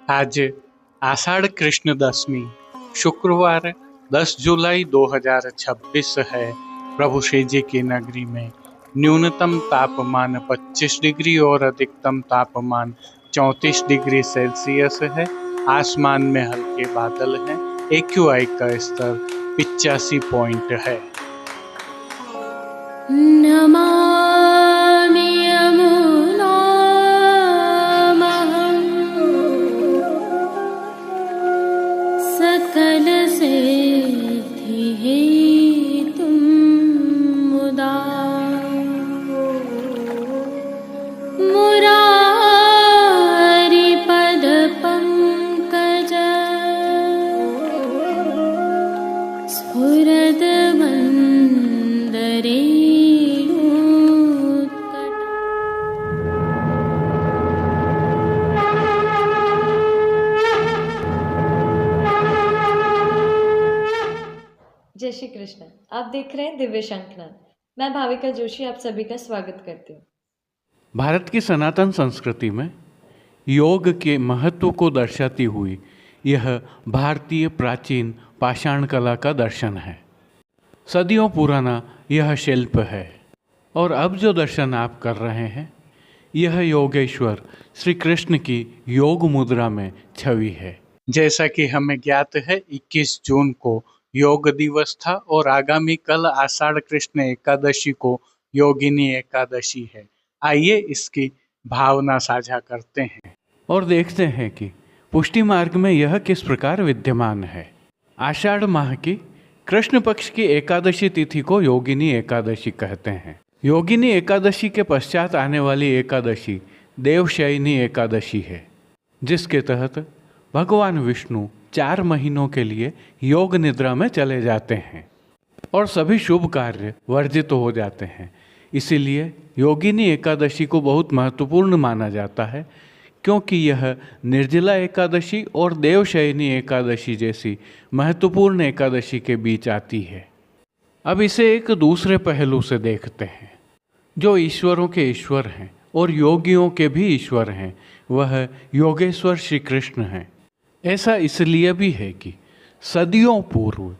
आज आषाढ़ कृष्ण दशमी शुक्रवार 10 जुलाई 2026 है। प्रभु श्री जी की नगरी में न्यूनतम तापमान 25 डिग्री और अधिकतम तापमान 34 डिग्री सेल्सियस है। आसमान में हल्के बादल हैं। AQI का स्तर 85 पॉइंट है। नमामि यमुनामहं सकलसिद्धिहेतुं मुदा मुरारिपदपङ्कज स्फुरद्वन्दरे। जय श्री कृष्ण। आप देख रहे हैं दिव्य शंखनाद। मैं भाविका जोशी आप सभी का स्वागत करती हूँ। भारत की सनातन संस्कृति में योग के महत्व को दर्शाती हुई यह भारतीय प्राचीन पाषाण कला का दर्शन है। सदियों पुराना यह शिल्प है और अब जो दर्शन आप कर रहे हैं यह योगेश्वर श्री कृष्ण की योग मुद्रा में छवि है। जैसा कि हमें ज्ञात है 21 जून को योग दिवस था और आगामी कल आषाढ़ कृष्ण एकादशी को योगिनी एकादशी है। आइए इसकी भावना साझा करते हैं और देखते हैं कि पुष्टि मार्ग में यह किस प्रकार विद्यमान है। आषाढ़ माह की कृष्ण पक्ष की एकादशी तिथि को योगिनी एकादशी कहते हैं। योगिनी एकादशी के पश्चात आने वाली एकादशी देवशयनी एकादशी है, जिसके तहत भगवान विष्णु 4 महीनों के लिए योग निद्रा में चले जाते हैं और सभी शुभ कार्य वर्जित हो जाते हैं। इसीलिए योगिनी एकादशी को बहुत महत्वपूर्ण माना जाता है, क्योंकि यह निर्जला एकादशी और देवशयनी एकादशी जैसी महत्वपूर्ण एकादशी के बीच आती है। अब इसे एक दूसरे पहलू से देखते हैं। जो ईश्वरों के ईश्वर हैं और योगियों के भी ईश्वर हैं, वह योगेश्वर श्री कृष्ण हैं। ऐसा इसलिए भी है कि सदियों पूर्व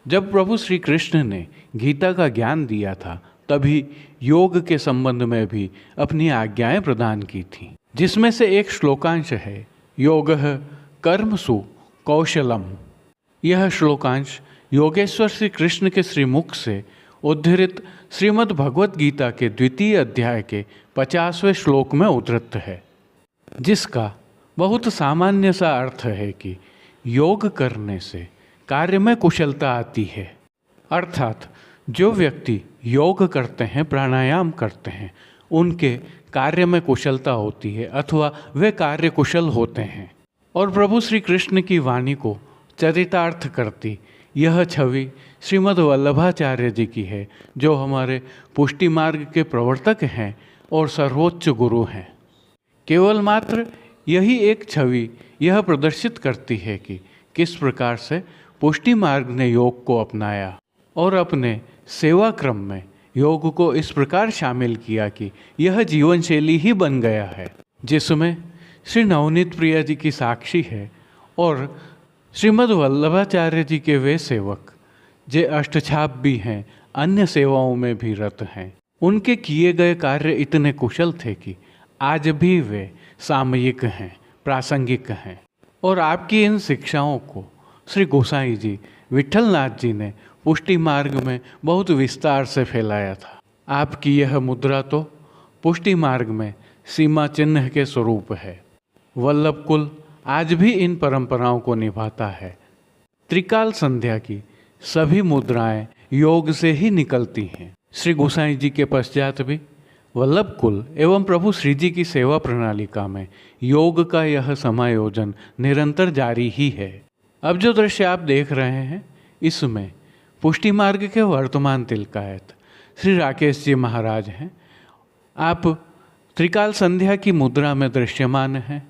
जब प्रभु श्री कृष्ण ने गीता का ज्ञान दिया था, तभी योग के संबंध में भी अपनी आज्ञाएं प्रदान की थीं, जिसमें से एक श्लोकांश है योगः कर्मसु कौशलम। यह श्लोकांश योगेश्वर श्री कृष्ण के श्रीमुख से उद्धृत श्रीमद् भगवत गीता के 2वें अध्याय के 50वें श्लोक में उद्धृत है, जिसका बहुत सामान्य सा अर्थ है कि योग करने से कार्य में कुशलता आती है। अर्थात जो व्यक्ति योग करते हैं, प्राणायाम करते हैं, उनके कार्य में कुशलता होती है अथवा वे कार्य कुशल होते हैं। और प्रभु श्री कृष्ण की वाणी को चरितार्थ करती यह छवि श्रीमद् वल्लभाचार्य जी की है, जो हमारे पुष्टि मार्ग के प्रवर्तक हैं और सर्वोच्च गुरु हैं। केवल मात्र यही एक छवि यह प्रदर्शित करती है कि किस प्रकार से पुष्टि मार्ग ने योग को अपनाया और अपने सेवा क्रम में योग को इस प्रकार शामिल किया कि यह जीवन शैली ही बन गया है, जिसमें श्री नवनीत प्रिया जी की साक्षी है और श्रीमद् वल्लभाचार्य जी के वे सेवक जे अष्टछाप भी हैं, अन्य सेवाओं में भी रत हैं। उनके किए गए कार्य इतने कुशल थे कि आज भी वे सामयिक हैं, प्रासंगिक हैं। और आपकी इन शिक्षाओं को श्री गोसाई जी विठलनाथ जी ने पुष्टि मार्ग में बहुत विस्तार से फैलाया था। आपकी यह मुद्रा तो पुष्टि मार्ग में सीमा चिन्ह के स्वरूप है। वल्लभ कुल आज भी इन परंपराओं को निभाता है। त्रिकाल संध्या की सभी मुद्राएं योग से ही निकलती हैं। श्री गोसाई जी के पश्चात भी वल्लभ कुल एवं प्रभु श्री जी की सेवा प्रणालिका में योग का यह समायोजन निरंतर जारी ही है। अब जो दृश्य आप देख रहे हैं, इसमें पुष्टि मार्ग के वर्तमान तिलकायत श्री राकेश जी महाराज हैं। आप त्रिकाल संध्या की मुद्रा में दृश्यमान हैं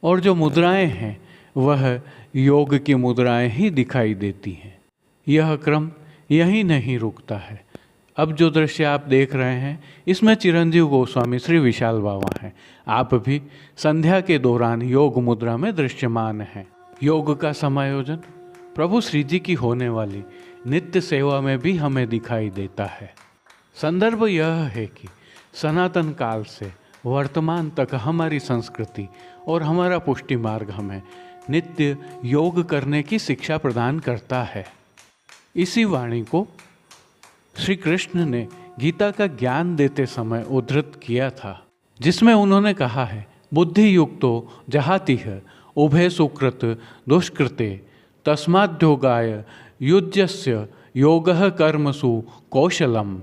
और जो मुद्राएं हैं वह योग की मुद्राएं ही दिखाई देती हैं। यह क्रम यहीं नहीं रुकता है, अब जो दृश्य आप देख रहे हैं इसमें चिरंजीव गोस्वामी श्री विशाल बाबा हैं। आप भी संध्या के दौरान योग मुद्रा में दृश्यमान हैं। योग का समायोजन प्रभु श्री जी की होने वाली नित्य सेवा में भी हमें दिखाई देता है। संदर्भ यह है कि सनातन काल से वर्तमान तक हमारी संस्कृति और हमारा पुष्टि मार्ग हमें नित्य योग करने की शिक्षा प्रदान करता है। इसी वाणी को श्री कृष्ण ने गीता का ज्ञान देते समय उद्धृत किया था, जिसमें उन्होंने कहा है, बुद्धि युक्तो जहातिह उभय सुकृत दुष्कृते तस्माद्योगाय युज्यस्य योगः कर्मसु कौशलम,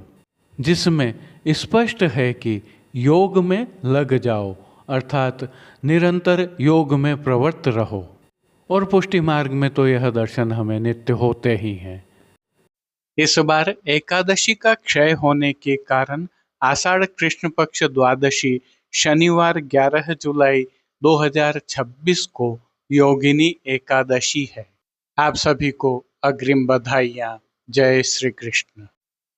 जिसमें स्पष्ट है कि योग में लग जाओ, अर्थात निरंतर योग में प्रवृत्त रहो। और पुष्टि मार्ग में तो यह दर्शन हमें नित्य होते ही हैं। इस बार एकादशी का क्षय होने के कारण आषाढ़ कृष्ण पक्ष द्वादशी शनिवार 11 जुलाई 2026 को योगिनी एकादशी है। आप सभी को अग्रिम बधाइयाँ। जय श्री कृष्ण।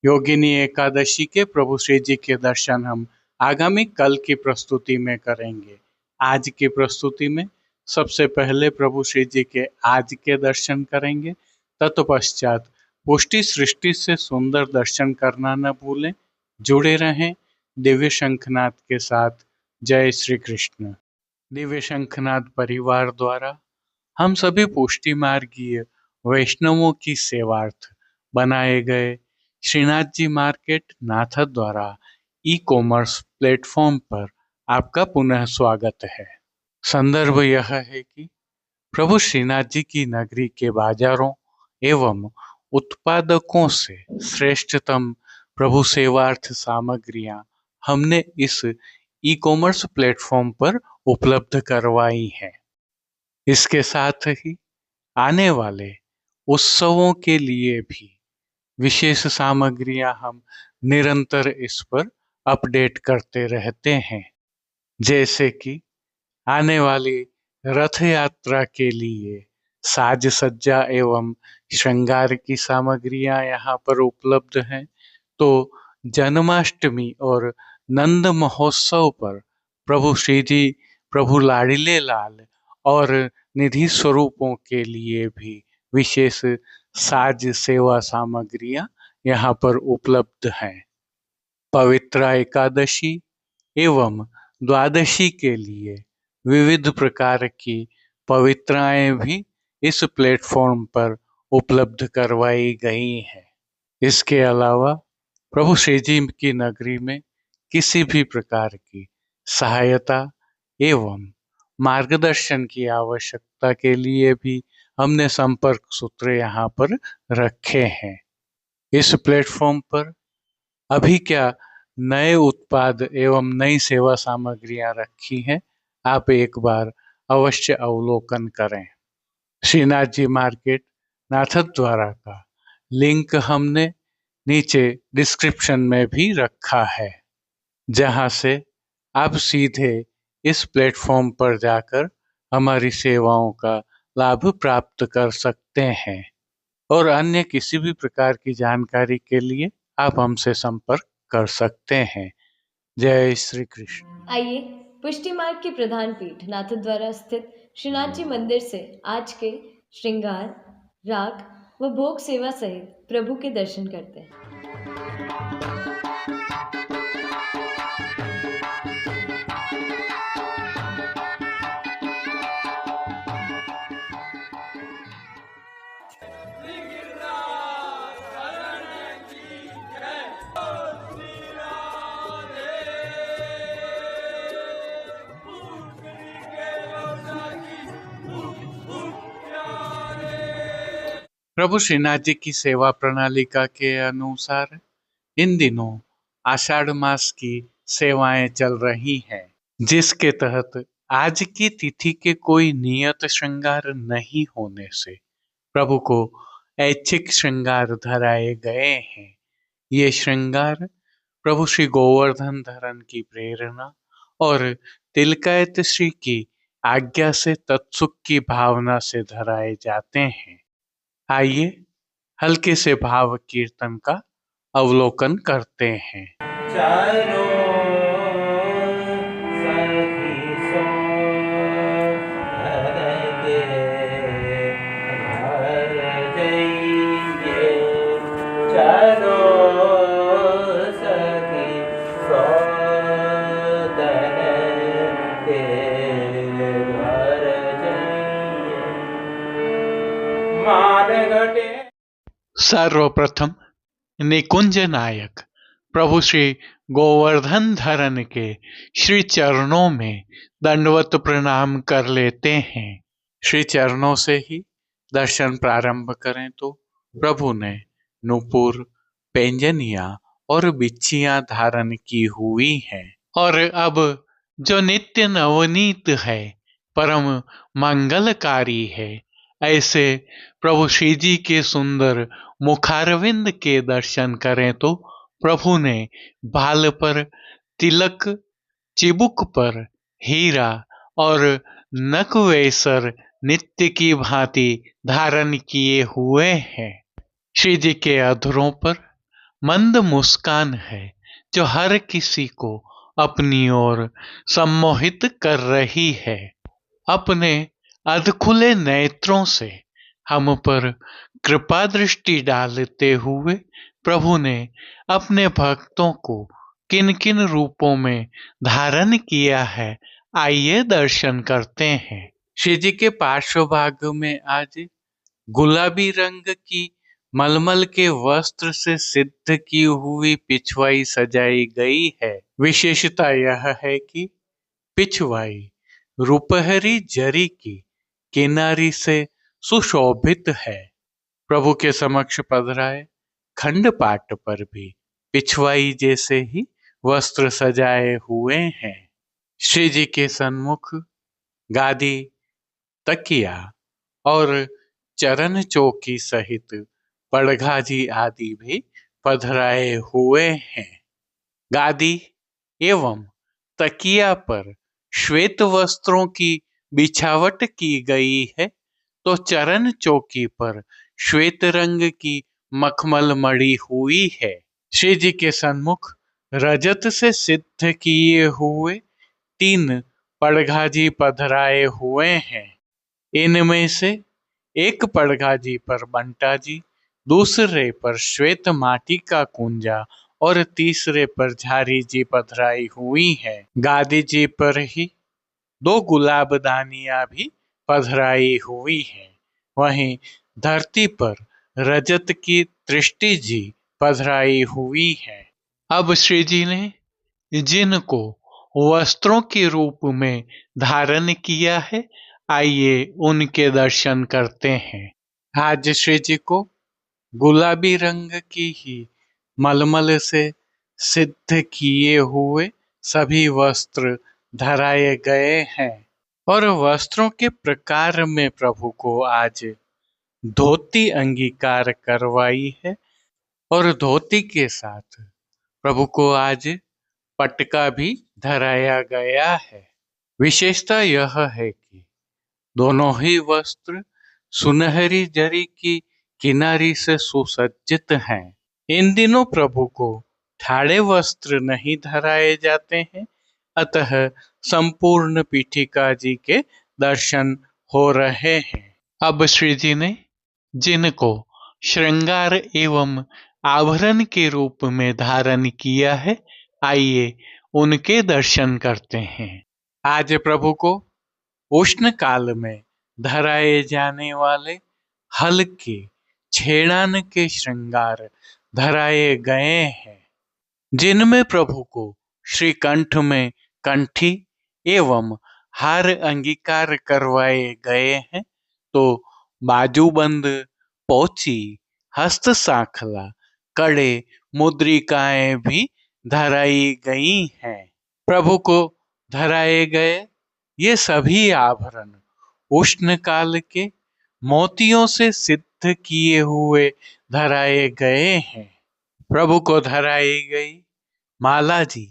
योगिनी एकादशी के प्रभु श्री जी के दर्शन हम आगामी कल की प्रस्तुति में करेंगे। आज की प्रस्तुति में सबसे पहले प्रभु श्री जी के आज के दर्शन करेंगे, तत्पश्चात पुष्टि सृष्टि से सुंदर दर्शन करना न भूलें। जुड़े रहें दिव्य शंखनाद के साथ। जय श्री कृष्ण। दिव्य शंखनाद परिवार द्वारा हम सभी पुष्टि मार्गीय वैष्णवों की सेवार्थ बनाए गए श्रीनाथ जी मार्केट नाथ द्वारा ई-कॉमर्स प्लेटफॉर्म पर आपका पुनः स्वागत है। संदर्भ यह है कि प्रभु श्रीनाथ जी की नगरी के बाजारों एवं उत्पादकों से श्रेष्ठतम प्रभु सेवार्थ सामग्रियां हमने इस ई-कॉमर्स प्लेटफॉर्म पर उपलब्ध करवाई हैं। इसके साथ ही आने वाले उत्सवों के लिए भी विशेष सामग्रियां हम निरंतर इस पर अपडेट करते रहते हैं। जैसे कि आने वाली रथ यात्रा के लिए साज सज्जा एवं श्रृंगार की सामग्रियां यहाँ पर उपलब्ध हैं। तो जन्माष्टमी और नंद महोत्सव पर प्रभु श्री जी, प्रभु लाड़िले लाल और निधि स्वरूपों के लिए भी विशेष साज सेवा सामग्रियां यहाँ पर उपलब्ध हैं। पवित्र एकादशी एवं द्वादशी के लिए विविध प्रकार की पवित्राएं भी इस प्लेटफॉर्म पर उपलब्ध करवाई गई हैं। इसके अलावा प्रभु श्री जी की नगरी में किसी भी प्रकार की सहायता एवं मार्गदर्शन की आवश्यकता के लिए भी हमने संपर्क सूत्र यहाँ पर रखे हैं। इस प्लेटफॉर्म पर अभी क्या नए उत्पाद एवं नई सेवा सामग्रियां रखी हैं, आप एक बार अवश्य अवलोकन करें। श्रीनाथ जी मार्केट नाथद द्वारा का लिंक हमने नीचे डिस्क्रिप्शन में भी रखा है, जहां से आप सीधे इस प्लेटफॉर्म पर जाकर हमारी सेवाओं का लाभ प्राप्त कर सकते हैं। और अन्य किसी भी प्रकार की जानकारी के लिए आप हमसे संपर्क कर सकते हैं। जय श्री कृष्ण। आइए पुष्टि मार्ग की प्रधान पीठ नाथ द्वारा स्थित श्रीनाथ जी मंदिर से आज के श्रृंगार, राग व भोग सेवा सहित प्रभु के दर्शन करते हैं। प्रभु श्रीनाथ जी की सेवा प्रणालिका के अनुसार इन दिनों आषाढ़ मास की सेवाएं चल रही हैं, जिसके तहत आज की तिथि के कोई नियत श्रृंगार नहीं होने से प्रभु को ऐच्छिक श्रृंगार धराए गए हैं। ये श्रृंगार प्रभु श्री गोवर्धन धरन की प्रेरणा और तिलकायत श्री की आज्ञा से तत्सुख की भावना से धराए जाते हैं। आइए हल्के से भाव कीर्तन का अवलोकन करते हैं। चारों सखी सो घर के घर जइए, चारों सखी सो दर के घर जइए। मान घटे सर्वप्रथम निकुंज नायक प्रभु श्री गोवर्धन धरन के श्री चरणों में दंडवत प्रणाम कर लेते हैं। श्री चरणों से ही दर्शन प्रारंभ करें तो प्रभु ने नूपुर, पैंजनिया और बिच्छियां धारण की हुई हैं और अब जो नित्य नवनीत है, परम मंगलकारी है, ऐसे प्रभु श्री जी के सुंदर मुखारविंद के दर्शन करें तो प्रभु ने बाल पर तिलक, चिबुक पर हीरा और नकवेसर नित्य की भांति धारण किए हुए हैं। श्री जी के अधरों पर मंद मुस्कान है जो हर किसी को अपनी ओर सम्मोहित कर रही है। अपने अधखुले नेत्रों से हम पर कृपा दृष्टि डालते हुए प्रभु ने अपने भक्तों को किन किन रूपों में धारण किया है, आइए दर्शन करते हैं। श्री जी के पार्श्व भाग में आज गुलाबी रंग की मलमल के वस्त्र से सिद्ध की हुई पिछवाई सजाई गई है। विशेषता यह है कि पिछवाई रुपहरी जरी की किनारी से सुशोभित है। प्रभु के समक्ष पधराए खंडपाट पर भी पिछवाई जैसे ही वस्त्र सजाए हुए हैं। श्री जी के सन्मुख गादी, तकिया और चरण चौकी सहित पड़घाजी आदि भी पधराए हुए हैं। गादी एवं तकिया पर श्वेत वस्त्रों की बिछावट की गई है, तो चरण चौकी पर श्वेत रंग की मखमल मड़ी हुई है। श्री जी के सन्मुख रजत से सिद्ध किए हुए 3 पड़घाजी पधराए हुए हैं। इनमें से एक पड़घाजी पर बंटा जी, दूसरे पर श्वेत माटी का कुंजा और तीसरे पर झारी जी पधराई हुई है। गादी जी पर ही 2 गुलाबदानियां भी पधराई हुई है। वहीं धरती पर रजत की दृष्टि जी पधराई हुई है। अब श्री जी ने जिनको वस्त्रों के रूप में धारण किया है, आइए उनके दर्शन करते हैं। आज श्री जी को गुलाबी रंग की ही मलमल से सिद्ध किए हुए सभी वस्त्र धराए गए हैं और वस्त्रों के प्रकार में प्रभु को आज धोती अंगीकार करवाई है और धोती के साथ प्रभु को आज पटका भी धराया गया है। विशेषता यह है कि दोनों ही वस्त्र सुनहरी जरी की किनारी से सुसज्जित हैं। इन दिनों प्रभु को ठाड़े वस्त्र नहीं धराए जाते हैं, अतः संपूर्ण पीठिका जी के दर्शन हो रहे हैं। अब श्री जी ने जिनको श्रृंगार एवं आभरण के रूप में धारण किया है, आइए उनके दर्शन करते हैं। आज प्रभु को उष्ण काल में धराए जाने वाले हल्के छेड़ान के श्रृंगार धराए गए हैं, जिनमें प्रभु को श्री कंठ में कंठी एवं हार अंगीकार करवाए गए हैं, तो बाजूबंद, पोची, हस्त सांखला, कड़े, मुद्रिकाएं भी धराई गई हैं। प्रभु को धराए गए ये सभी आभरण उष्ण काल के मोतियों से सिद्ध किए हुए धराए गए हैं। प्रभु को धराई गई माला जी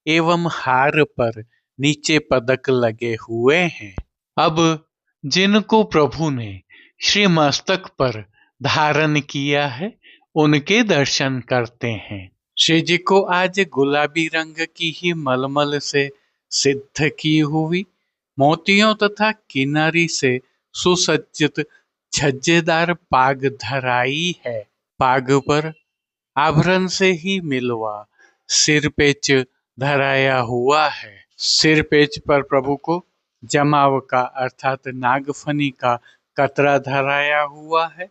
एवं हार पर नीचे पदक लगे हुए हैं। अब जिनको प्रभु ने श्री मस्तक पर धारण किया है, उनके दर्शन करते हैं। श्री जी को आज गुलाबी रंग की ही मलमल से सिद्ध की हुई मोतियों तथा किनारी से सुसज्जित छज्जेदार पाग धराई है। पाग पर आभरण से ही मिलवा सिर पेच धराया हुआ है। सिर पेच पर प्रभु को जमाव का अर्थात नागफनी का कतरा धराया हुआ है,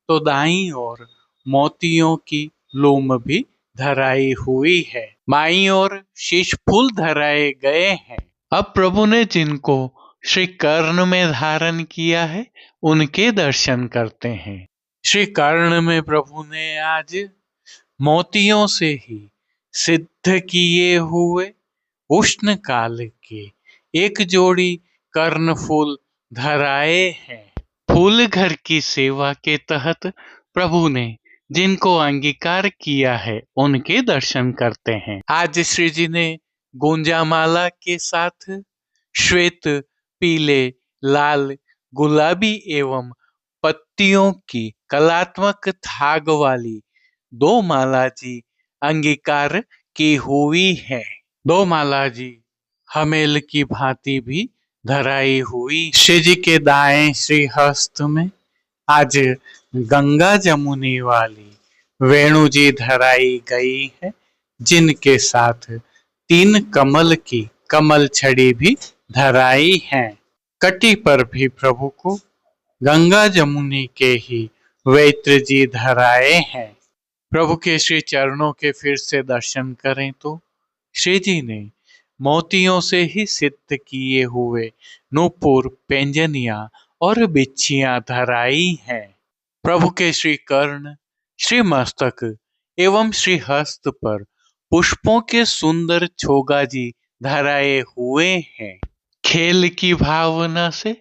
तो दाईं ओर मोतियों की लूम भी धराई हुई है। बाईं ओर शीश फूल धराए गए हैं। अब प्रभु ने जिनको श्री कर्ण में धारण किया है उनके दर्शन करते हैं। श्री कर्ण में प्रभु ने आज मोतियों से ही सिद्ध किए हुए उष्ण काल के एक जोड़ी कर्ण फूल धराए हैं। फूल घर की सेवा के तहत प्रभु ने जिनको अंगीकार किया है उनके दर्शन करते हैं। आज श्री जी ने गुंजामाला के साथ श्वेत, पीले, लाल, गुलाबी एवं पत्तियों की कलात्मक थाग वाली दो माला जी अंगीकार की हुई है। दो माला जी हमेल की भांति भी धराई हुई। श्री जी के दाएं श्री हस्त में आज गंगा जमुनी वाली वेणु जी धराई गई है, जिनके साथ 3 कमल की कमल छड़ी भी धराई है। कटी पर भी प्रभु को गंगा जमुनी के ही वेत्र जी धराए हैं। प्रभु के श्री चरणों के फिर से दर्शन करें तो श्री जी ने मोतियों से ही सिद्ध किए हुए नूपुर, पेंजनिया और बिच्छियां धराई हैं। प्रभु के श्री कर्ण, श्री मस्तक एवं श्री हस्त पर पुष्पों के सुंदर छोगाजी धराए हुए हैं। खेल की भावना से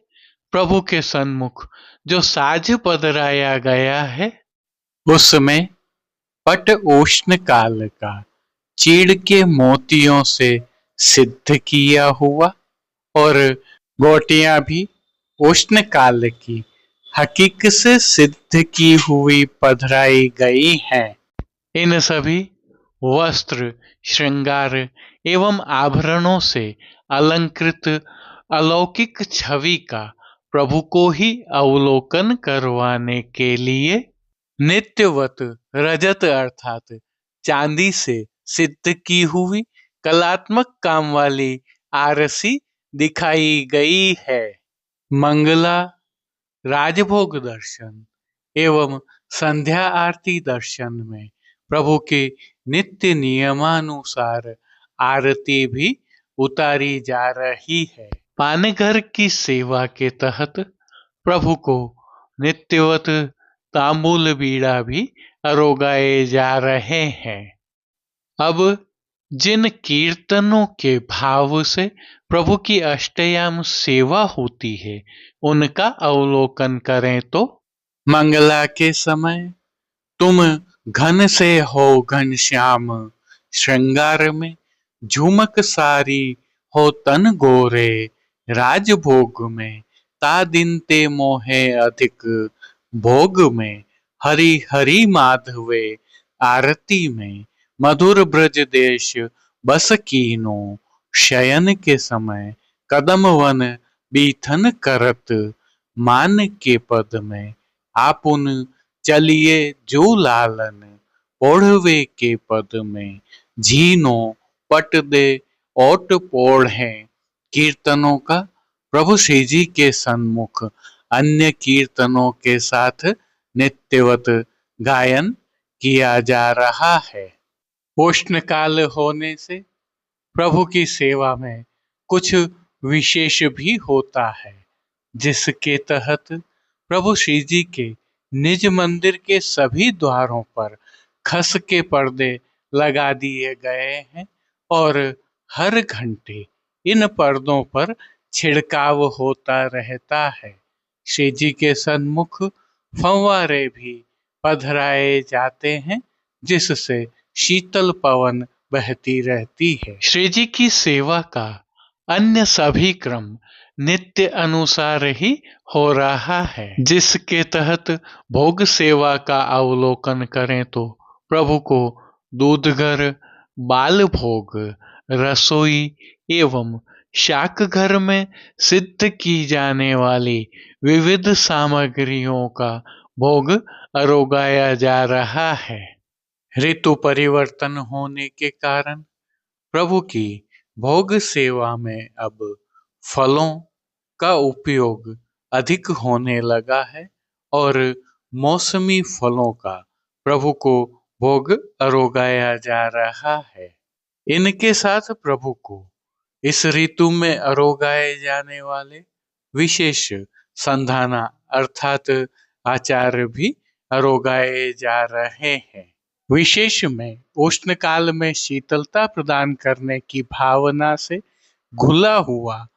प्रभु के सन्मुख जो साज पधराया गया है उसमें पट उष्ण काल का चीड़ के मोतियों से सिद्ध किया हुआ और गोटियां भी उष्ण काल की हकीक से सिद्ध की हुई पधराई गई हैं। इन सभी वस्त्र, श्रृंगार एवं आभरणों से अलंकृत अलौकिक छवि का प्रभु को ही अवलोकन करवाने के लिए नित्यवत रजत अर्थात चांदी से सिद्ध की हुई कलात्मक काम वाली आरसी दिखाई गई है। मंगला, राजभोग दर्शन एवं संध्या आरती दर्शन में प्रभु के नित्य नियमानुसार आरती भी उतारी जा रही है। पानघर की सेवा के तहत प्रभु को नित्यवत तांबूल बीड़ा भी अरोगाए जा रहे हैं। अब जिन कीर्तनों के भाव से प्रभु की अष्टयाम सेवा होती है उनका अवलोकन करें तो मंगला के समय तुम घन से हो घनश्याम, श्रृंगार में झुमक सारी हो तन गोरे, राजभोग में ता दिन ते मोहे अधिक, भोग में हरि हरि माधवे, आरती में मधुर ब्रज देश बस कीनो, शयन के समय कदम वन बीथन करत, मान के पद में आपुन चलिए जो लालन, ओढ़वे के पद में झीनो पट दे ओट पोढ़ है। कीर्तनों का प्रभु श्री जी के सन्मुख अन्य कीर्तनों के साथ नित्यवत गायन किया जा रहा है। उष्ण काल होने से प्रभु की सेवा में कुछ विशेष भी होता है, जिसके तहत प्रभु श्री जी के निज मंदिर के सभी द्वारों पर खस के पर्दे लगा दिए गए हैं और हर घंटे इन पर्दों पर छिड़काव होता रहता है। श्री जी के सन्मुख फव्वारे भी पधराए जाते हैं, जिससे शीतल पवन बहती रहती है। श्री जी की सेवा का अन्य सभी क्रम नित्य अनुसार ही हो रहा है, जिसके तहत भोग सेवा का अवलोकन करें तो प्रभु को दूधघर, बाल भोग, रसोई एवं शाक घर में सिद्ध की जाने वाली विविध सामग्रियों का भोग अरोगाया जा रहा है। ऋतु परिवर्तन होने के कारण प्रभु की भोग सेवा में अब फलों का उपयोग अधिक होने लगा है और मौसमी फलों का प्रभु को भोग अरोगाया जा रहा है। इनके साथ प्रभु को इस ऋतु में अरोगाए जाने वाले विशेष संधाना अर्थात आचार भी अरोगाए जा रहे हैं। विशेष में उष्ण काल में शीतलता प्रदान करने की भावना से घुला हुआ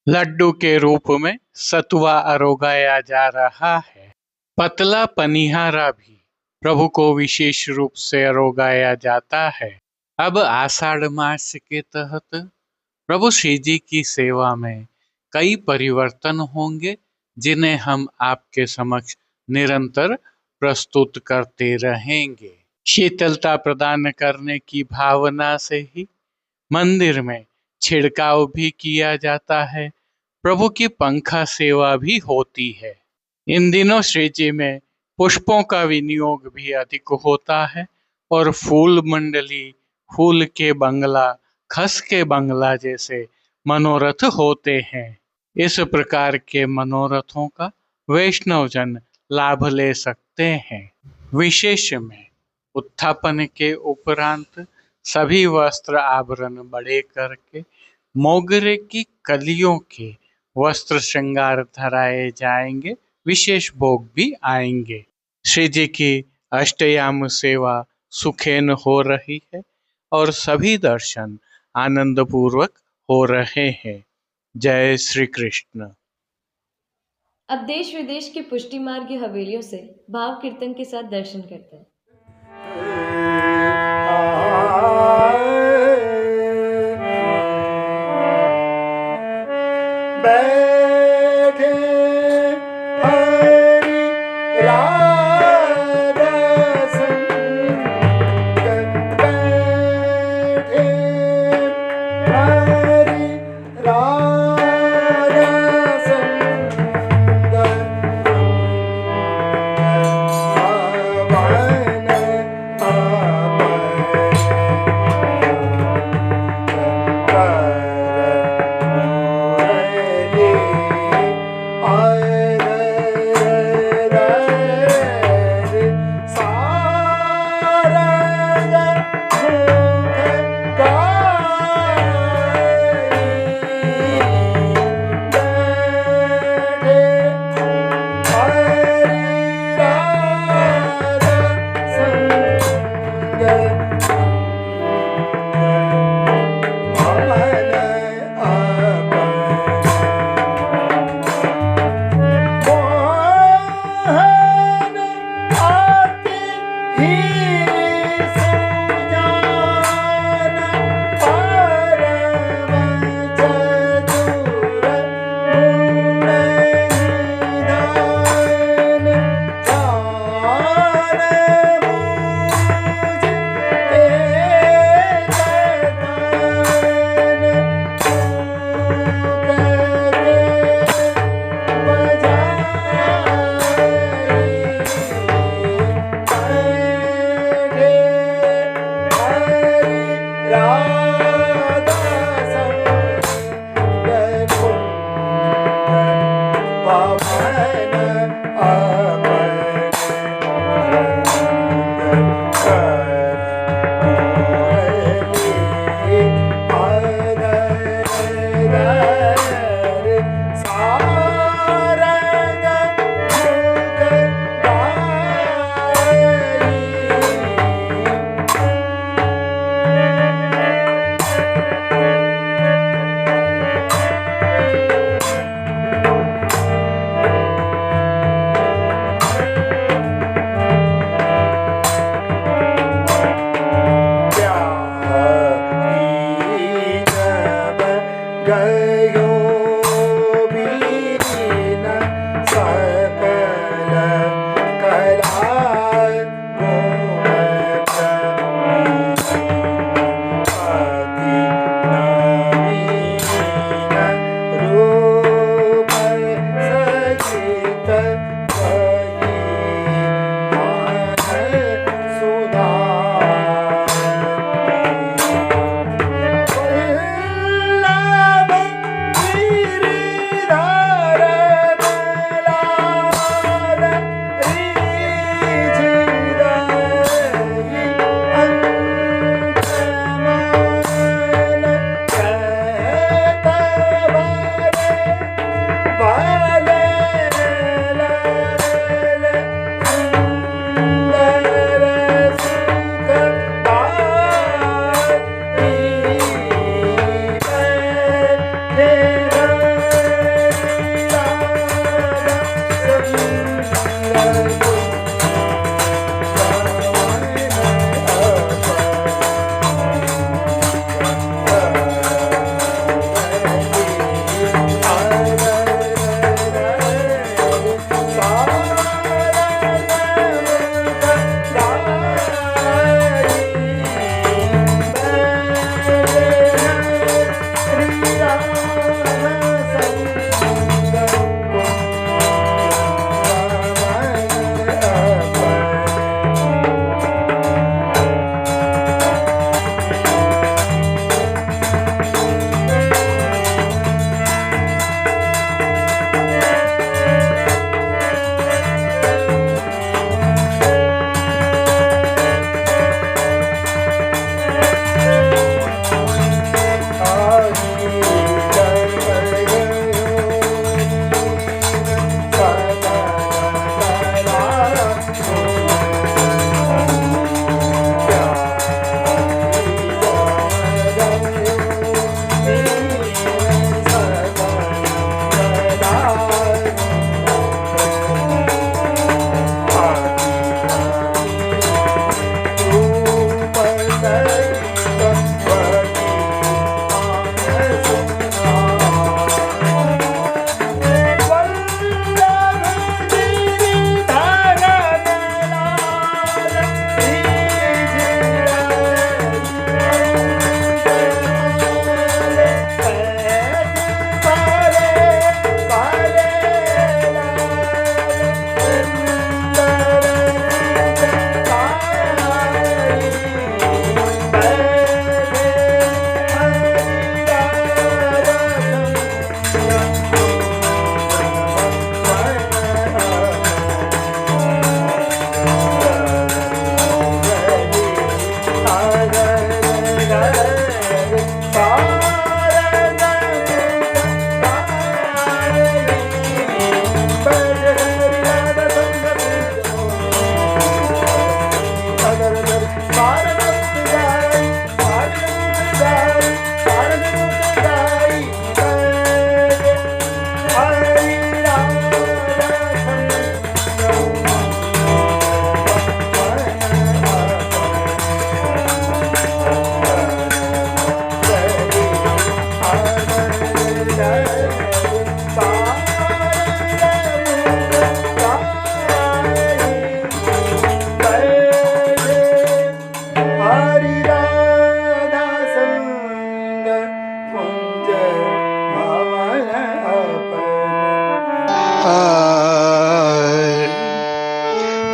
लड्डू के रूप में सतुआ अरोगाया जा रहा है। पतला पनिहारा भी प्रभु को विशेष रूप से अरोगाया जाता है। अब आषाढ़ मास के तहत प्रभु श्री जी की सेवा में कई परिवर्तन होंगे, जिन्हें हम आपके समक्ष निरंतर प्रस्तुत करते रहेंगे। शीतलता प्रदान करने की भावना से ही मंदिर में छिड़काव भी किया जाता है। प्रभु की पंखा सेवा भी होती है। इन दिनों श्री जी में पुष्पों का विनियोग भी अधिक होता है और फूल मंडली, फूल के बंगला, खस के बंगला जैसे मनोरथ होते हैं। इस प्रकार के मनोरथों का वैष्णवजन लाभ ले सकते हैं। विशेष में उत्थापन के उपरांत सभी वस्त्र आभरण बड़े करके मोगरे की कलियों के वस्त्र श्रृंगार धराए जाएंगे। विशेष भोग भी आएंगे। श्री जी की अष्टयाम सेवा सुखेन हो रही है और सभी दर्शन आनंद पूर्वक हो रहे हैं। जय श्री कृष्ण। अब देश विदेश की पुष्टि मार्ग की हवेलियों से भाव कीर्तन के साथ दर्शन करते हैं। बैठे हरि राधा संग, बैठे हरि राधा संग, पावन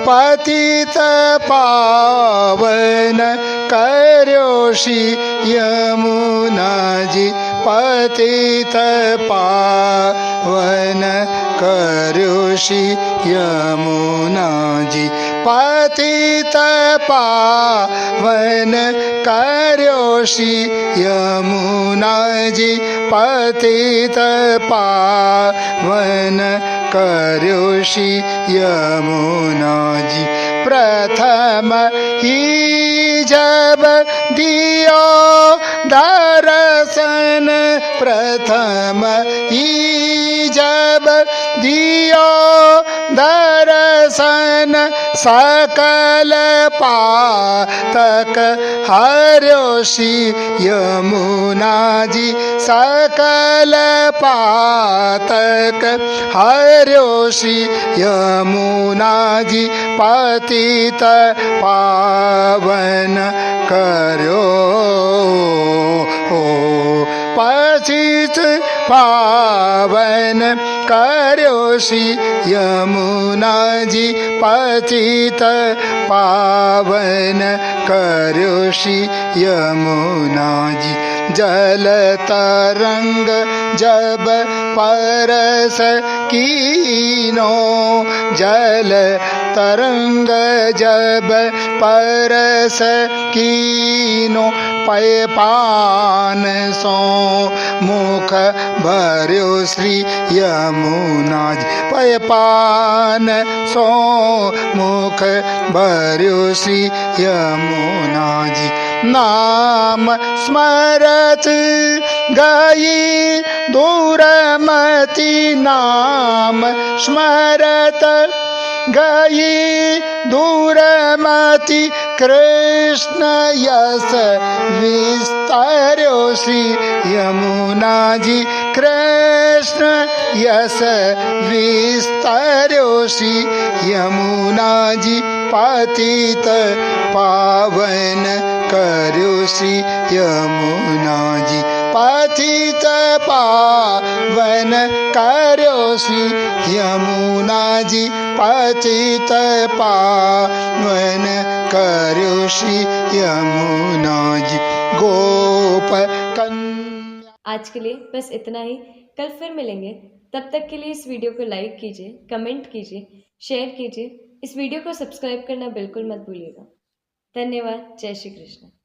पतित पावन कर्यो श्री यमुना जी पतित पावन कर्यो श्री यमुना जी पतित पावन कर्यो श्री यमुना जी पतित पावन कर्यो श्री यमुना जी प्रथम ही जब दियो दर्शन प्रथम ही जब दियो दर्शन सकल पातक हर्यो श्री यमुना जी सकल पातक हर्यो श्री यमुना जी पतित पावन कर्यो पतित पावन कर्यो श्री यमुना जी पतित पावन कर्यो श्री यमुना जी जल तरंग जब परस कीनो जल तरंग जब परस कीनो पय पान सो मुख भर्यो श्री यमुना जी पय पान सो मुख भर्यो श्री यमुना जी नाम स्मरत गई दूरमति नाम स्मरत गई दूरमति कृष्ण यश विस्तार्यो श्री यमुना जी कृष्ण यश विस्तार्यो श्री यमुना जी पतित पावन कर्यो श्री यमुना जी पतित पावन कर्यो श्री यमुना जी पतित पावन कर्यो श्री यमुना जी गोप कन्या। आज के लिए बस इतना ही। कल फिर मिलेंगे। तब तक के लिए इस वीडियो को लाइक कीजिए, कमेंट कीजिए, शेयर कीजिए। इस वीडियो को सब्सक्राइब करना बिल्कुल मत भूलिएगा। धन्यवाद। जय श्री कृष्ण।